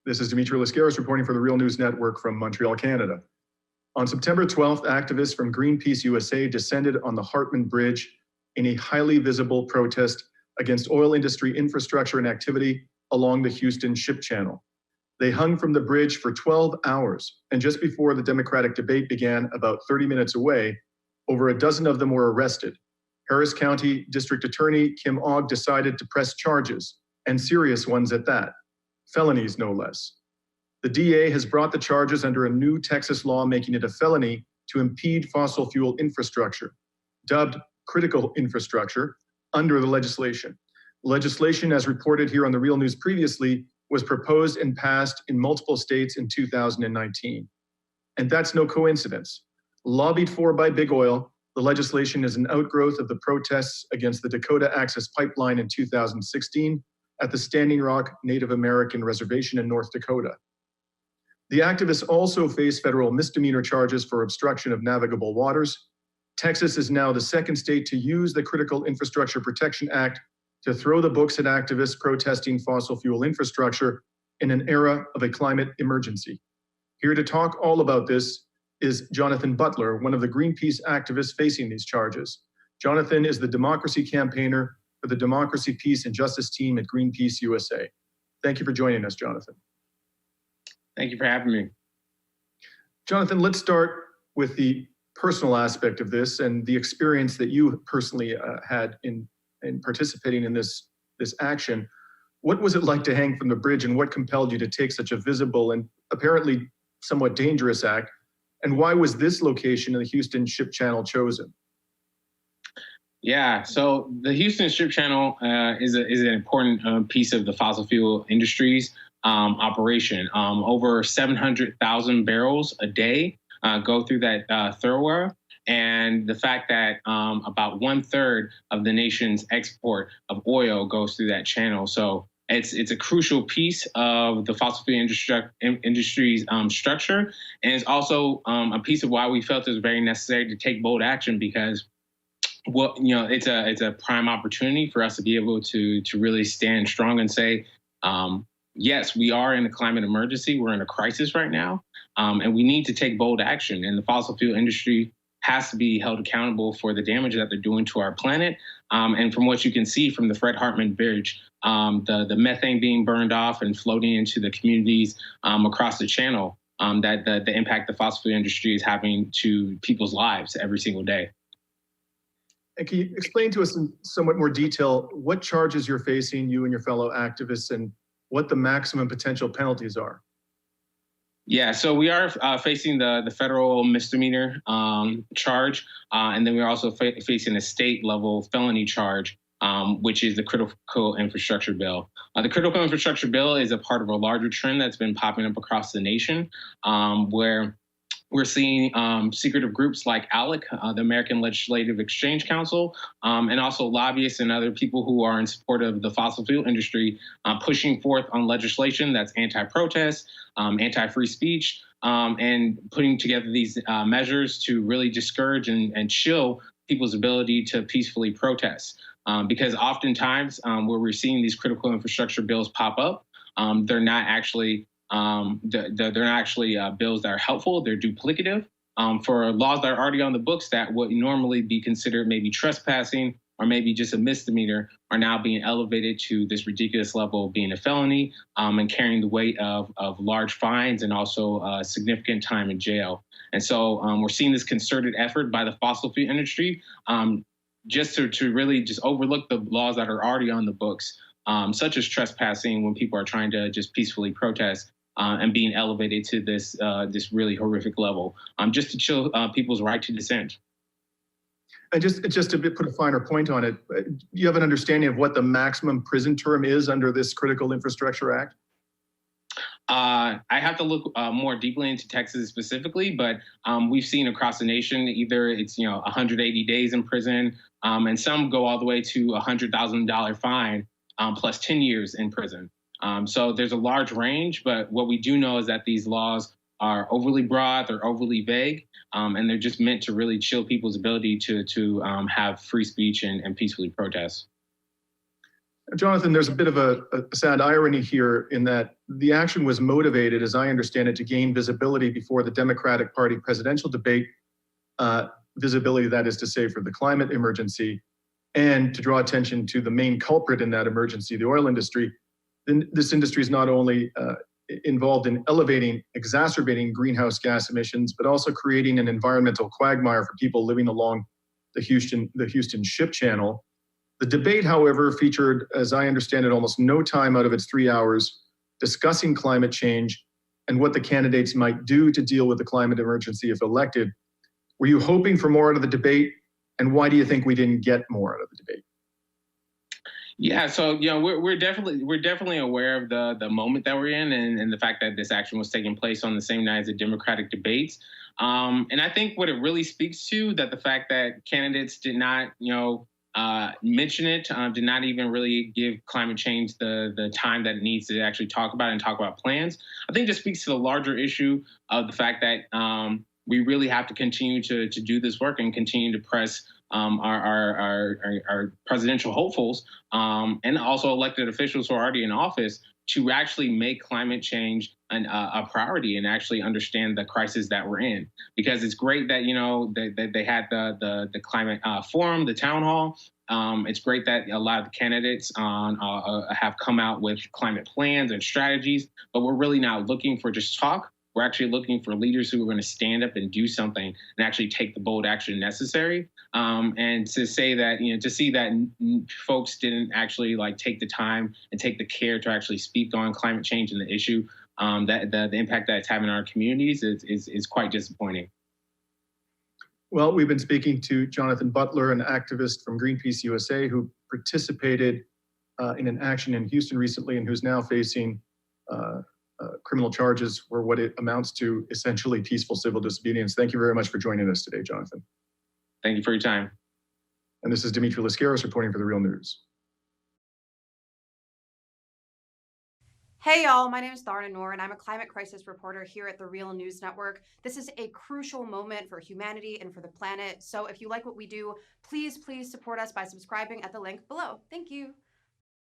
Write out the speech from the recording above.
This is Dimitri Lascaris reporting for the Real News Network from Montreal, Canada. On September 12th, activists from Greenpeace USA descended on the Hartman Bridge in a highly visible protest against oil industry infrastructure and activity along the Houston Ship Channel. They hung from the bridge for 12 hours, and just before the Democratic debate began, about 30 minutes away, over a dozen of them were arrested. Harris County District Attorney Kim Ogg decided to press charges, and serious ones at that. Felonies, no less. The DA has brought the charges under a new Texas law making it a felony to impede fossil fuel infrastructure, dubbed critical infrastructure, under the legislation. Legislation, as reported here on the Real News previously, was proposed and passed in multiple states in 2019. And that's no coincidence. Lobbied for by Big Oil, the legislation is an outgrowth of the protests against the Dakota Access Pipeline in 2016 at the Standing Rock Native American Reservation in North Dakota. The activists also face federal misdemeanor charges for obstruction of navigable waters. Texas is now the second state to use the Critical Infrastructure Protection Act to throw the books at activists protesting fossil fuel infrastructure in an era of a climate emergency. Here to talk all about this is Jonathan Butler, one of the Greenpeace activists facing these charges. Jonathan is the democracy campaigner for the Democracy, Peace, and Justice team at Greenpeace USA. Thank you for joining us, Jonathan. Thank you for having me. Jonathan, let's start with the personal aspect of this and the experience that you personally had in participating in this action. What was it like to hang from the bridge, and what compelled you to take such a visible and apparently somewhat dangerous act? And why was this location in the Houston Ship Channel chosen? Yeah, so the Houston Ship Channel is an important piece of the fossil fuel industry's operation. Over 700,000 barrels a day go through that thoroughfare. And the fact that about 1/3 of the nation's export of oil goes through that channel. So it's a crucial piece of the fossil fuel industry's structure. And it's also a piece of why we felt it was very necessary to take bold action, because it's a prime opportunity for us to be able to really stand strong and say, yes, we are in a climate emergency. We're in a crisis right now, and we need to take bold action. And the fossil fuel industry has to be held accountable for the damage that they're doing to our planet. And from what you can see from the Fred Hartman Bridge, the methane being burned off and floating into the communities across the channel, that the impact the fossil fuel industry is having to people's lives every single day. And can you explain to us in somewhat more detail what charges you're facing, you and your fellow activists, and what the maximum potential penalties are? Yeah, so we are facing the federal misdemeanor charge, and then we're also facing a state level felony charge, which is the Critical Infrastructure Bill. The Critical Infrastructure Bill is a part of a larger trend that's been popping up across the nation, where we're seeing secretive groups like ALEC, the American Legislative Exchange Council, and also lobbyists and other people who are in support of the fossil fuel industry pushing forth on legislation that's anti-protest, anti-free speech, and putting together these measures to really discourage and chill people's ability to peacefully protest. Because oftentimes where we're seeing these critical infrastructure bills pop up, they're not actually bills that are helpful. They're duplicative for laws that are already on the books that would normally be considered maybe trespassing or maybe just a misdemeanor are now being elevated to this ridiculous level of being a felony and carrying the weight of large fines and also significant time in jail. And so we're seeing this concerted effort by the fossil fuel industry just to really just overlook the laws that are already on the books, such as trespassing when people are trying to just peacefully protest. And being elevated to this really horrific level, just to chill people's right to dissent. And just to put a finer point on it, you have an understanding of what the maximum prison term is under this Critical Infrastructure Act? I have to look more deeply into Texas specifically, but we've seen across the nation either it's 180 days in prison, and some go all the way to a $100,000 fine plus 10 years in prison. So there's a large range, but what we do know is that these laws are overly broad, they're overly vague, and they're just meant to really chill people's ability to have free speech and peacefully protest. Jonathan, there's a bit of a sad irony here in that the action was motivated, as I understand it, to gain visibility before the Democratic Party presidential debate, visibility, that is to say, for the climate emergency, and to draw attention to the main culprit in that emergency, the oil industry. Then this industry is not only involved in exacerbating greenhouse gas emissions, but also creating an environmental quagmire for people living along the Houston Ship Channel. The debate, however, featured, as I understand it, almost no time out of its 3 hours discussing climate change and what the candidates might do to deal with the climate emergency if elected. Were you hoping for more out of the debate? And why do you think we didn't get more out of the debate? Yeah, so we're definitely aware of the moment that we're in, and the fact that this action was taking place on the same night as the Democratic debates. And I think what it really speaks to, that the fact that candidates did not mention it, did not even really give climate change the time that it needs to actually talk about and talk about plans. I think just speaks to the larger issue of the fact that we really have to continue to do this work and continue to press our presidential hopefuls and also elected officials who are already in office to actually make climate change a priority and actually understand the crisis that we're in. Because it's great that they had the climate forum, the town hall. It's great that a lot of the candidates have come out with climate plans and strategies, but we're really not looking for just talk. We're actually looking for leaders who are going to stand up and do something and actually take the bold action necessary. And to say that, to see that folks didn't actually take the time and take the care to actually speak on climate change and the issue, that the impact that it's having on our communities is quite disappointing. Well, we've been speaking to Jonathan Butler, an activist from Greenpeace USA, who participated in an action in Houston recently and who's now facing criminal charges for what it amounts to, essentially peaceful civil disobedience. Thank you very much for joining us today, Jonathan. Thank you for your time. And this is Dimitri Lascaris reporting for The Real News. Hey y'all, my name is Tharna Noor and I'm a climate crisis reporter here at The Real News Network. This is a crucial moment for humanity and for the planet. So if you like what we do, please support us by subscribing at the link below. Thank you.